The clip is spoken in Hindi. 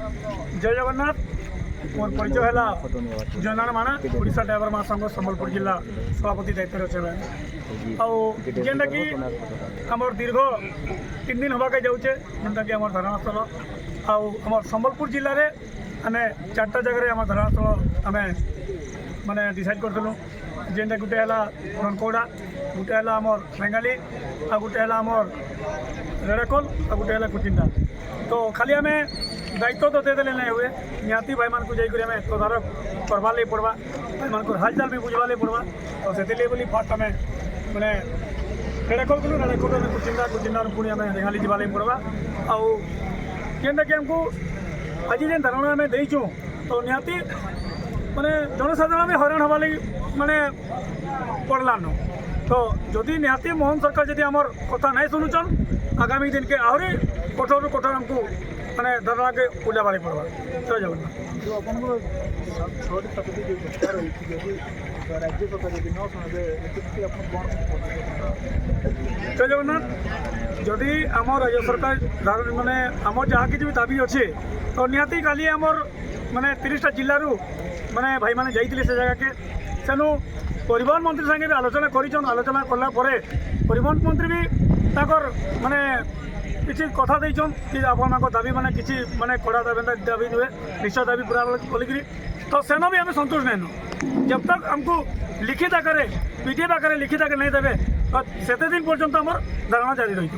जय जगन्नाथ। मोर परिचय है जनान माना ओडिशा ड्राइवर महासंघ संबलपुर जिला सभापति दायित्व अच्छे आउटा कि आमर दीर्घ 3 दिन होगा जाऊे जेनटा कि आम धारणास्थल आम संबलपुर जिले में आम 4टा जगह आम धारणास्थल आम माने डिसाइड करूँ जेनटा गोटे है रनकौड़ा गोटे है आमर बेंगाली आ गोटे है आमर रेड़ाकोल आ गोटे है कुचिंडा। तो खाली आम दायित्व तो देदेले नहीं हुए निहाती भाई मान को जाकर आम तदारक करवा लगे पड़वा भाई मान हालचाल भी बुझवा लगे पड़वा। तो से बोली फास्ट आम मैंने रेड़ाकोल गलु रेड़ाकोल कुचिंडा कुचिंडा पुणी आम रेंगाली जावा लगे पड़वा आउ जेनटा कि आमको आज जेन धारणा आम देचु तो निहाती माने जनसाधारण भी हैरान हवा लगी माने पड़लान। तो जदि निहाती मोहन सरकार जदि आमर कथा नहीं शुणुचन आगामी दिन के आहरी कठोर कठोर आमको माने धरणा के उड़ा बारे पड़वा। जय जगन्नाथ। जय जगन्नाथ। जदि आम राज्य सरकार माने आम जहाँ कि दाबी अच्छे तो निहाती काली आमर माने 30टा जिलू माने भाई माने जाइए से जगह के सेनु परिवहन मंत्री संगे भी आलोचना करिछन। आलोचना कला परे परिवहन मंत्री भी ताकर माने किसी कथा देछन कि आपन दाबी माने किसी माने कड़ा दाबी नुहे निश्चय दाबी पूरा बोलिकी तो सेना भी हमें संतुष्ट नहीं। जब तक हमको लिखित आकारे पीडीएफ आकारे लिखित आकारे नहीं देवे तो सेते दिन पर्यंत आमर धारणा जारी रही।